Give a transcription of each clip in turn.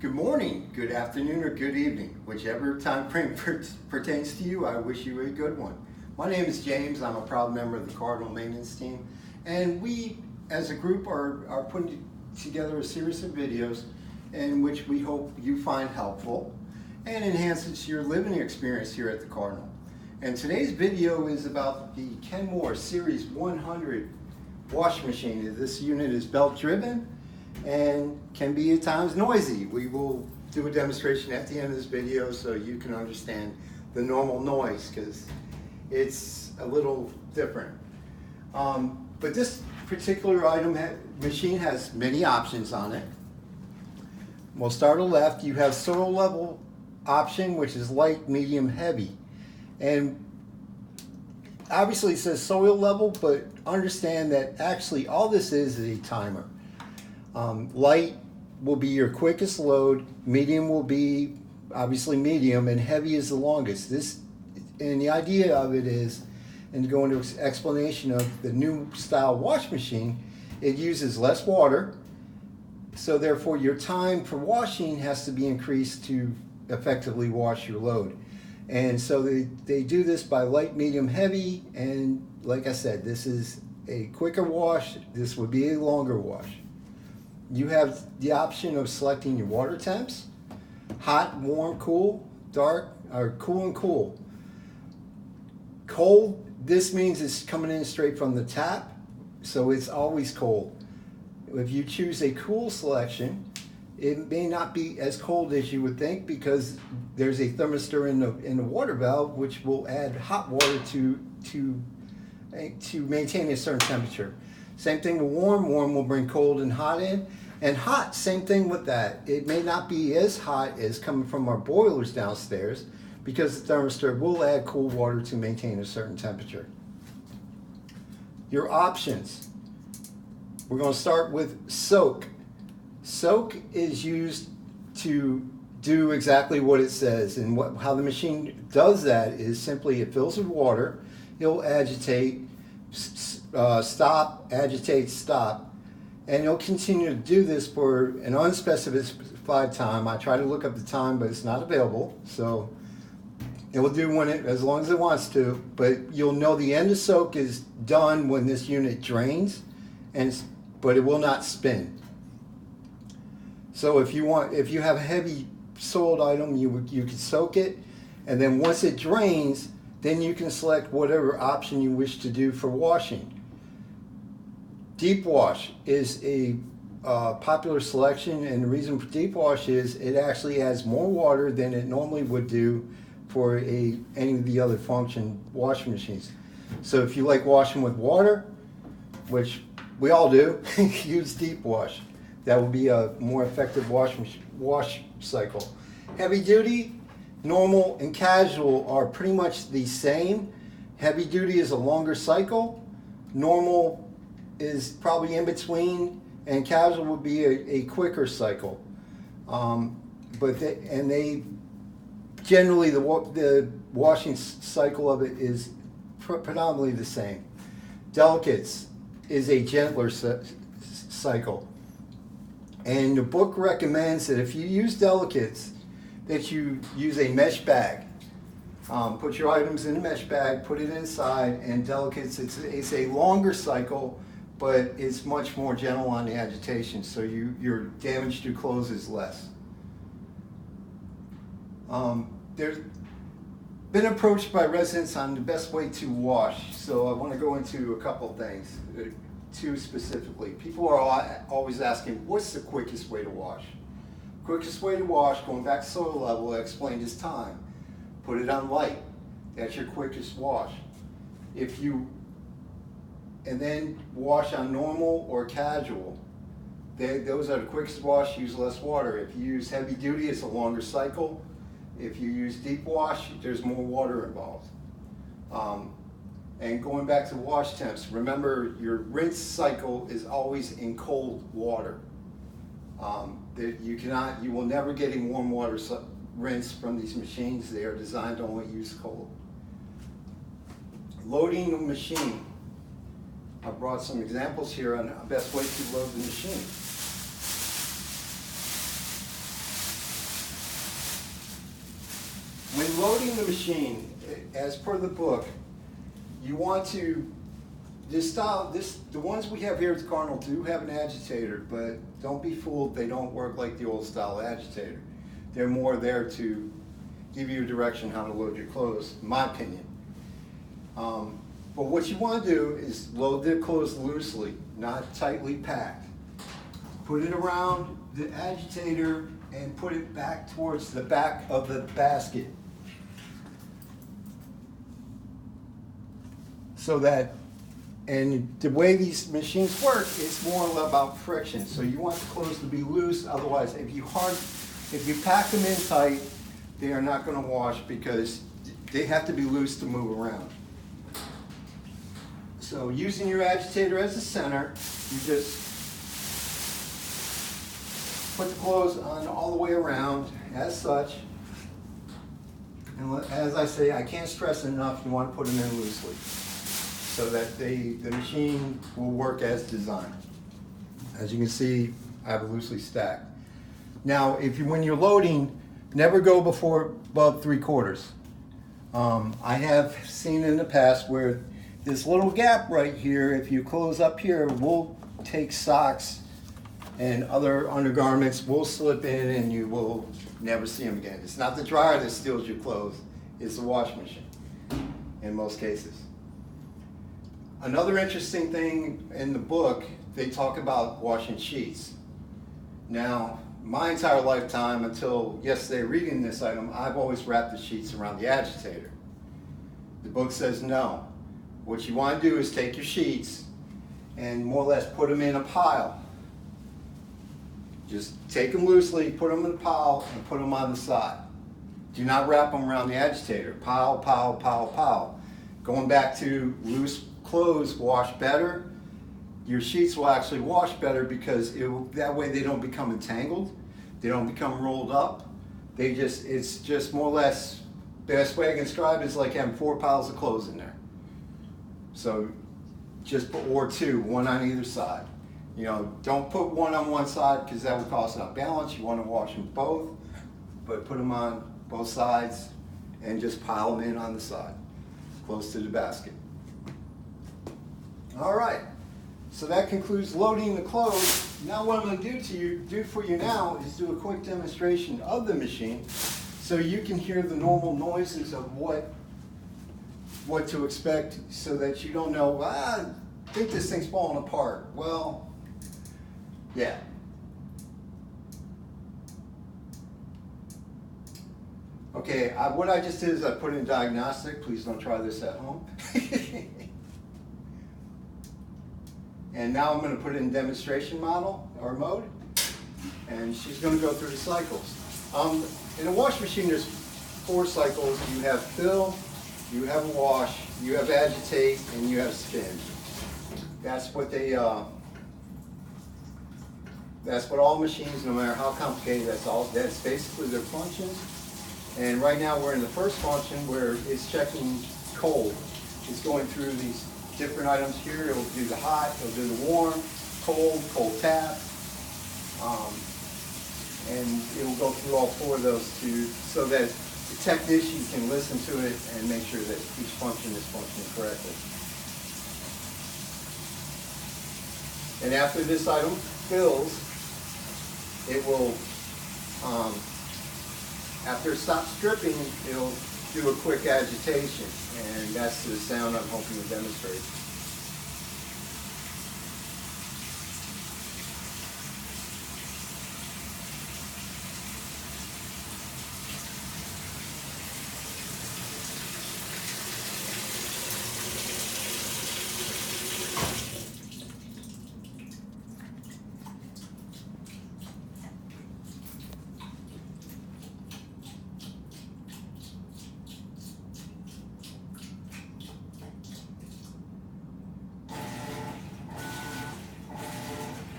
Good morning, good afternoon, or good evening. Whichever time frame pertains to you, I wish you a good one. My name is James. I'm a proud member of the Cardinal maintenance team. And we, as a group, are putting together a series of videos in which we hope you find helpful and enhances your living experience here at the Cardinal. And today's video is about the Kenmore Series 100 washing machine. This unit is belt driven and can be at times noisy. We will do a demonstration at the end of this video so you can understand the normal noise because it's a little different. But this particular machine has many options on it. We'll start on the left. You have soil level option, which is light, medium, heavy. And obviously it says soil level, but understand that actually all this is a timer. Light will be your quickest load, medium will be obviously medium, and heavy is the longest. And the idea of it is, and to go into explanation of the new style wash machine, it uses less water, so therefore your time for washing has to be increased to effectively wash your load. And so they do this by light, medium, heavy, and like I said, this is a quicker wash, this would be a longer wash. You have the option of selecting your water temps, hot, warm, cool, dark, or cool and cool. Cold, this means it's coming in straight from the tap, so it's always cold. If you choose a cool selection, it may not be as cold as you would think because there's a thermistor in the water valve which will add hot water to maintain a certain temperature. Same thing with warm. Warm will bring cold and hot in. And hot, same thing with that. It may not be as hot as coming from our boilers downstairs because the thermistor will add cool water to maintain a certain temperature. Your options. We're going to start with soak. Soak is used to do exactly what it says, and how the machine does that is simply it fills with water, it'll agitate, stop, agitate, stop, and it'll continue to do this for an unspecified time. I try to look up the time, but it's not available, so it will do as long as it wants to, but you'll know the end of soak is done when this unit drains, but it will not spin. So if you have a heavy soiled item, you can soak it, and then once it drains, then you can select whatever option you wish to do for washing. Deep wash is a popular selection, and the reason for deep wash is it actually adds more water than it normally would do for any of the other function washing machines. So if you like washing with water, which we all do, use deep wash. That will be a more effective wash cycle. Heavy duty, normal, and casual are pretty much the same. Heavy duty is a longer cycle. Normal is probably in between, and casual would be a quicker cycle. They generally the washing cycle of it is predominantly the same. Delicates is a gentler cycle. And the book recommends that if you use delicates, that you use a mesh bag. Put your items in a mesh bag, put it inside, and delicates, it's a longer cycle, but it's much more gentle on the agitation, so your damage to clothes is less. There's been approached by residents on the best way to wash, so I want to go into a couple things. Two specifically. People are always asking, what's the quickest way to wash? Quickest way to wash, going back to soil level, I explained is time. Put it on light. That's your quickest wash. And then wash on normal or casual. Those are the quickest wash, use less water. If you use heavy duty, it's a longer cycle. If you use deep wash, there's more water involved. And going back to wash temps, remember your rinse cycle is always in cold water. You will never get a warm water rinse from these machines. They are designed to only use cold. Loading the machine. I brought some examples here on the best way to load the machine. loading the machine, as per the book, you want to, the ones we have here at Cardinal do have an agitator, but don't be fooled, they don't work like the old style agitator. They're more there to give you a direction how to load your clothes, in my opinion. But what you want to do is load the clothes loosely, not tightly packed. Put it around the agitator and put it back towards the back of the basket. So that, and the way these machines work, it's more about friction. So you want the clothes to be loose, otherwise if you pack them in tight, they are not going to wash because they have to be loose to move around. So using your agitator as the center, you just put the clothes on all the way around as such. And as I say, I can't stress enough, you want to put them in loosely so that the machine will work as designed. As you can see, I have it loosely stacked. Now, when you're loading, never go above 3/4. I have seen in the past where this little gap right here, if you close up here, will take socks and other undergarments will slip in and you will never see them again. It's not the dryer that steals your clothes, it's the wash machine in most cases. Another interesting thing in the book, they talk about washing sheets. Now, my entire lifetime until yesterday reading this item, I've always wrapped the sheets around the agitator. The book says no. What you want to do is take your sheets and more or less put them in a pile. Just take them loosely, put them in a pile, and put them on the side. Do not wrap them around the agitator. Pile, pile, pile, pile. Going back to loose clothes wash better. Your sheets will actually wash better because that way they don't become entangled. They don't become rolled up. It's just more or less, best way I can describe it is like having 4 piles of clothes in there. So or 2, one on either side. You know, don't put one on one side because that will cause an unbalance. You want to wash them both, but put them on both sides and just pile them in on the side, close to the basket. All right, so that concludes loading the clothes. Now what I'm going to do for you now is do a quick demonstration of the machine so you can hear the normal noises of what to expect so that you don't know, I think this thing's falling apart. Well, yeah. Okay, what I just did is I put in diagnostic. Please don't try this at home. And now I'm going to put in demonstration model or mode. And she's going to go through the cycles. In a wash machine, there's 4 cycles. You have fill, you have wash, you have agitate, and you have spin. That's what that's what all machines, no matter how complicated, that's basically their functions. And right now we're in the first function where it's checking cold. It's going through these different items here. It'll do the hot, it'll do the warm, cold tap. And it will go through all 4 of those so that the technician can listen to it and make sure that each function is functioning correctly. And after this item fills, it will, after it stops stripping, it'll do a quick agitation, and that's the sound I'm hoping to demonstrate.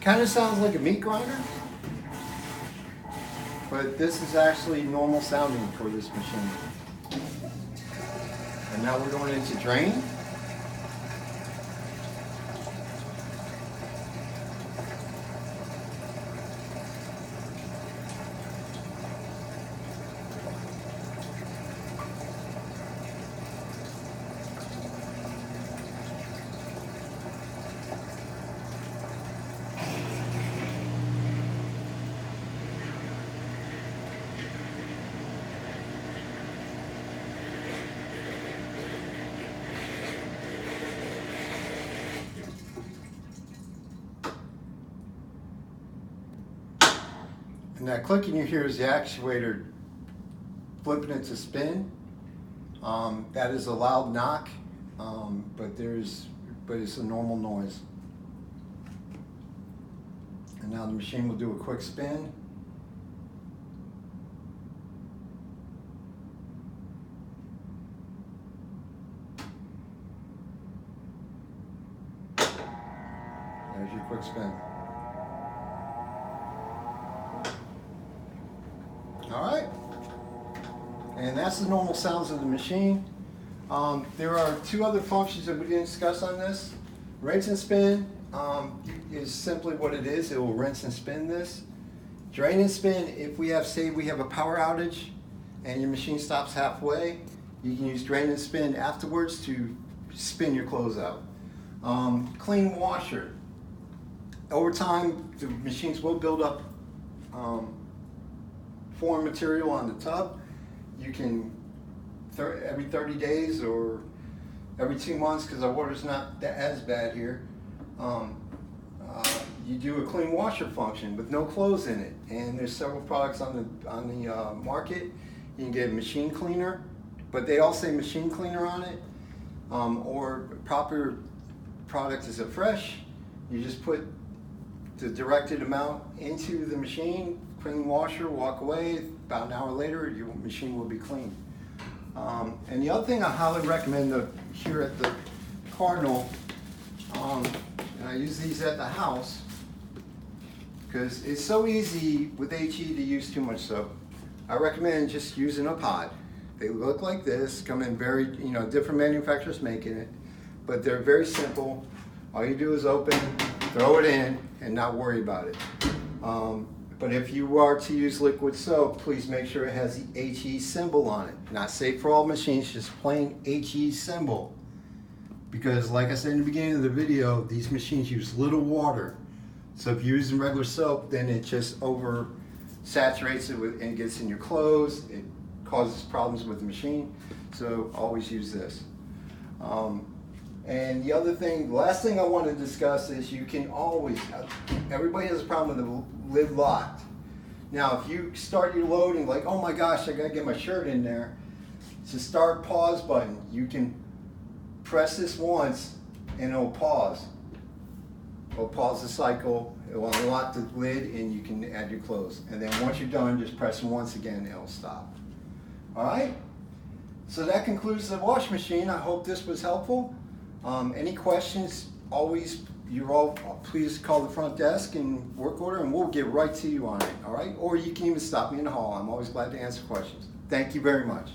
Kind of sounds like a meat grinder, but this is actually normal sounding for this machine. And now we're going into drain. And that clicking you hear is the actuator flipping it to spin. That is a loud knock, but it's a normal noise. And now the machine will do a quick spin. There's your quick spin. All right. And that's the normal sounds of the machine. There are two other functions that we didn't discuss on this. Rinse and spin is simply what it is. It will rinse and spin this. Drain and spin, if we have, say we have a power outage and your machine stops halfway, you can use drain and spin afterwards to spin your clothes out. Clean washer. Over time, the machines will build up foreign material on the tub. You can, every 30 days or every 2 months, because our water's not as bad here, you do a clean washer function with no clothes in it. And there's several products on the market. You can get a machine cleaner, but they all say machine cleaner on it. Or proper product is a fresh. You just put the directed amount into the machine, clean washer, walk away. About an hour later, your machine will be clean. And the other thing I highly recommend here at the Cardinal, and I use these at the house, because it's so easy with HE to use too much soap. I recommend just using a pod. They look like this, come in very, different manufacturers making it, but they're very simple. All you do is open, throw it in, and not worry about it. But if you are to use liquid soap, please make sure it has the HE symbol on it. Not safe for all machines, just plain HE symbol. Because like I said in the beginning of the video, these machines use little water. So if you're using regular soap, then it just over saturates it and it gets in your clothes. It causes problems with the machine. So always use this. And the other thing, the last thing I want to discuss is you can always, everybody has a problem with the lid locked. Now if you start your loading like, oh my gosh, I gotta get my shirt in there, it's a start pause button. You can press this once and it'll pause. It'll pause the cycle, it will unlock the lid and you can add your clothes. And then once you're done, just press it once again and it'll stop. All right? So that concludes the wash machine. I hope this was helpful. Any questions, you're all please call the front desk and work order and we'll get right to you on it, all right? Or you can even stop me in the hall. I'm always glad to answer questions. Thank you very much.